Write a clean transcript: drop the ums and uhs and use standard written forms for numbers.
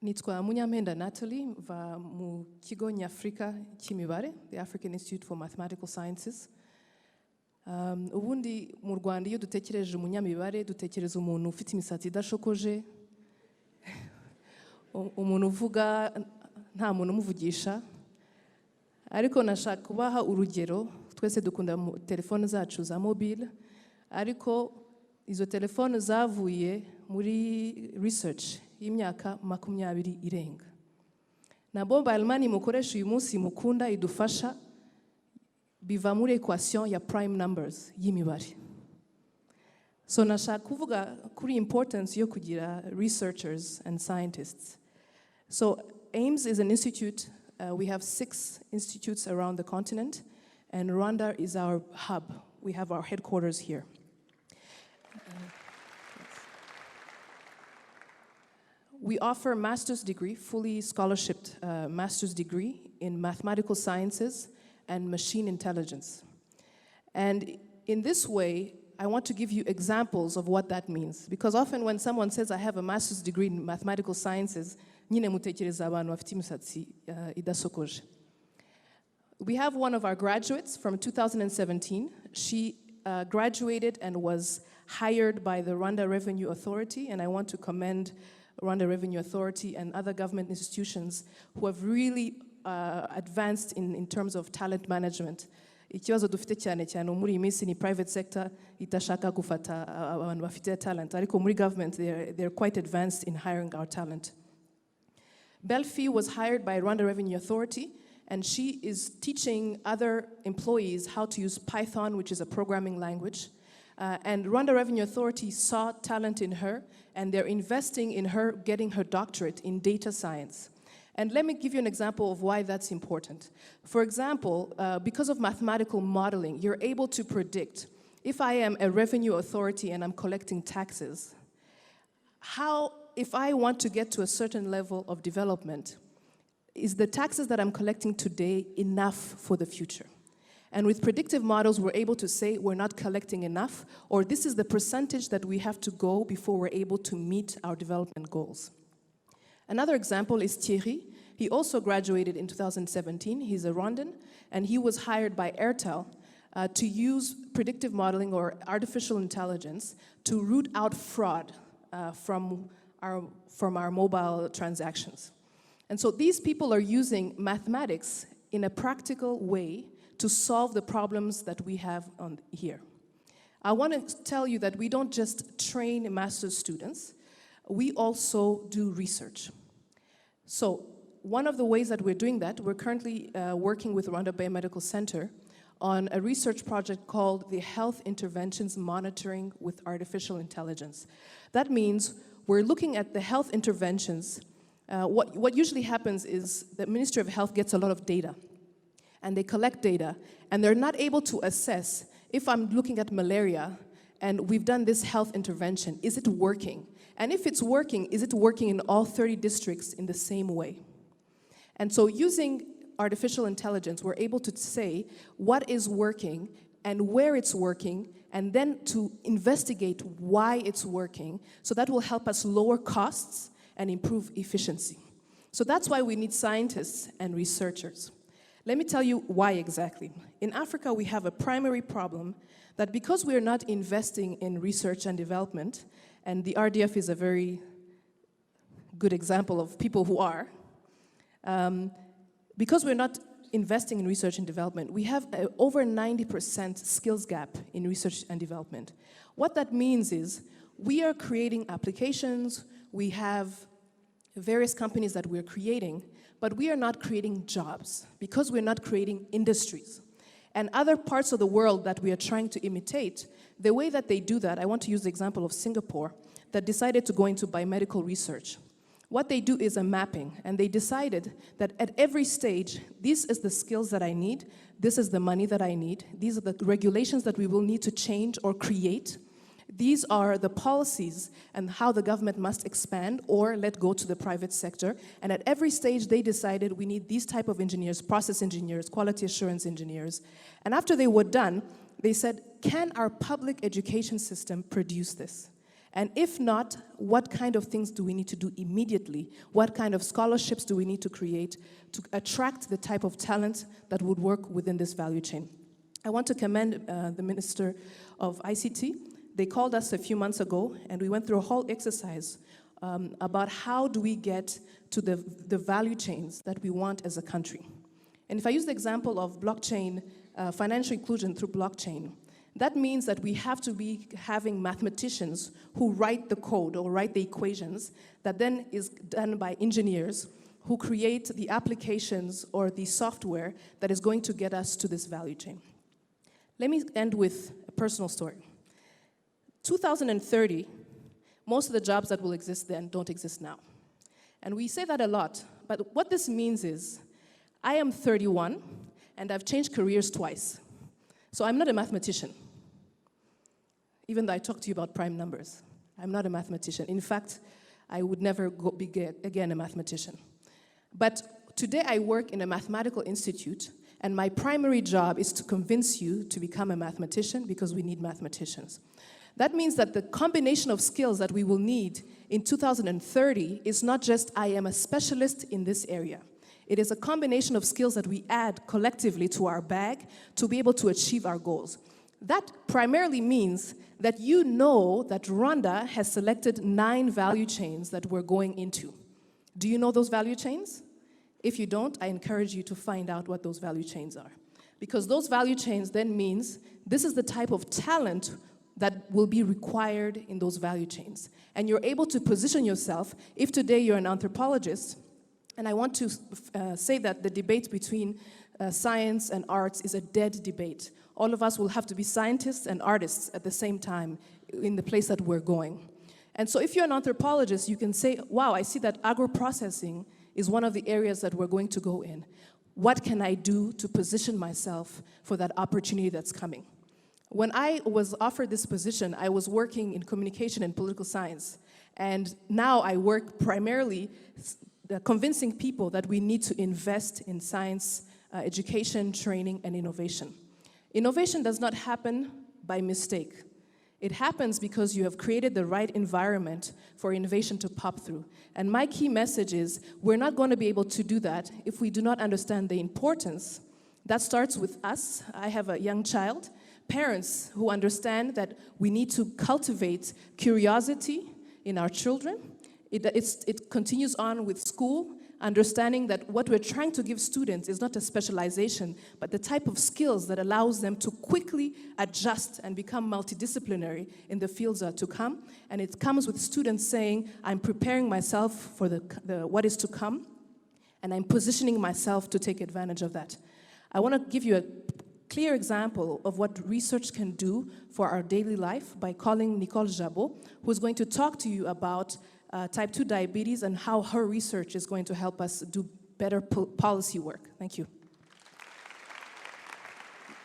Nitwa MUNYAMPENDA Nathalie va mu kigo nyafrika cy'imibare, the African Institute for Mathematical Sciences. Ubundi mu Rwanda iyo dutekereje umunyamibare dutekereza umuntu ufite imisatsi idashokoje, umuntu uvuga nta muntu umuvugisha. Ariko nashaka kubaha urugero, twese dukunda telefone zacu za mobile, ariko izo telefone zavuye muri research y'imyaka 20 irenga. Na mobile money mukoresha uyu munsi mukunda idufasha biva muri equation ya prime numbers y'imibare. So nashaka kuvuga kuri importance yo kugira researchers and scientists. So AIMS is an institute. We have 6 institutes around the continent, and Rwanda is our hub. We have our headquarters here. We offer a master's degree, fully scholarship master's degree in mathematical sciences and machine intelligence. And in this way, I want to give you examples of what that means. Because often when someone says, I have a master's degree in mathematical sciences, we have one of our graduates from 2017. She graduated and was hired by the Rwanda Revenue Authority, and I want to commend Rwanda Revenue Authority and other government institutions who have really advanced in terms of talent management. Ikibazo dufite cyane cyane muri iyi minsi ni private sector itashaka gufata abantu bafite talent, ariko muri government they're quite advanced in hiring our talent. Belfi was hired by Rwanda Revenue Authority, and she is teaching other employees how to use Python, which is a programming language. And Rwanda Revenue Authority saw talent in her, and they're investing in her getting her doctorate in data science. And let me give you an example of why that's important. For example, because of mathematical modeling, you're able to predict, if I am a revenue authority and I'm collecting taxes, if I want to get to a certain level of development, is the taxes that I'm collecting today enough for the future? And with predictive models, we're able to say we're not collecting enough, or this is the percentage that we have to go before we're able to meet our development goals. Another example is Thierry. He also graduated in 2017. He's a Rwandan, and he was hired by Airtel to use predictive modeling or artificial intelligence to root out fraud from our mobile transactions. And so these people are using mathematics in a practical way to solve the problems that we have here. I want to tell you that we don't just train master's students, we also do research. So one of the ways that we're doing that, we're currently working with Rwanda Biomedical Center on a research project called the Health Interventions Monitoring with Artificial Intelligence. That means we're looking at the health interventions. What usually happens is the Ministry of Health gets a lot of data, and they collect data, and they're not able to assess, if I'm looking at malaria, and we've done this health intervention, is it working? And if it's working, is it working in all 30 districts in the same way? And so using artificial intelligence, we're able to say what is working and where it's working, and then to investigate why it's working, so that will help us lower costs and improve efficiency. So that's why we need scientists and researchers. Let me tell you why exactly. In Africa, we have a primary problem that because we are not investing in research and development, and the RDF is a very good example of people who are, because we're not investing in research and development, we have over 90% skills gap in research and development. What that means is we are creating applications, we have various companies that we're creating, but we are not creating jobs because we're not creating industries. And other parts of the world that we are trying to imitate, the way that they do that, I want to use the example of Singapore, that decided to go into biomedical research. What they do is a mapping, and they decided that at every stage, this is the skills that I need, this is the money that I need, these are the regulations that we will need to change or create, these are the policies and how the government must expand or let go to the private sector. And at every stage, they decided we need these type of engineers, process engineers, quality assurance engineers. And after they were done, they said, can our public education system produce this? And if not, what kind of things do we need to do immediately? What kind of scholarships do we need to create to attract the type of talent that would work within this value chain? I want to commend the Minister of ICT. They called us a few months ago, and we went through a whole exercise about how do we get to the value chains that we want as a country. And if I use the example of blockchain, financial inclusion through blockchain, that means that we have to be having mathematicians who write the code or write the equations that then is done by engineers who create the applications or the software that is going to get us to this value chain. Let me end with a personal story. 2030, most of the jobs that will exist then don't exist now. And we say that a lot, but what this means is I am 31 and I've changed careers twice. So I'm not a mathematician. Even though I talked to you about prime numbers, I'm not a mathematician. In fact, I would never be again a mathematician. But today I work in a mathematical institute, and my primary job is to convince you to become a mathematician because we need mathematicians. That means that the combination of skills that we will need in 2030 is not just I am a specialist in this area. It is a combination of skills that we add collectively to our bag to be able to achieve our goals. That primarily means that you know that Rwanda has selected 9 value chains that we're going into. Do you know those value chains? If you don't, I encourage you to find out what those value chains are. Because those value chains then means this is the type of talent that will be required in those value chains. And you're able to position yourself, if today you're an anthropologist, and I want to say that the debate between science and arts is a dead debate. All of us will have to be scientists and artists at the same time in the place that we're going. And so if you're an anthropologist, you can say, wow, I see that agro-processing is one of the areas that we're going to go in. What can I do to position myself for that opportunity that's coming? When I was offered this position, I was working in communication and political science. And now I work primarily convincing people that we need to invest in science, education, training, and innovation. Innovation does not happen by mistake. It happens because you have created the right environment for innovation to pop through. And my key message is, we're not going to be able to do that if we do not understand the importance. That starts with us. I have a young child. Parents who understand that we need to cultivate curiosity in our children. It continues on with school, understanding that what we're trying to give students is not a specialization, but the type of skills that allows them to quickly adjust and become multidisciplinary in the fields to come. And it comes with students saying, I'm preparing myself for what is to come, and I'm positioning myself to take advantage of that. I want to give you a clear example of what research can do for our daily life by calling Nicole Jabot, who's going to talk to you about type 2 diabetes and how her research is going to help us do better policy work. Thank you.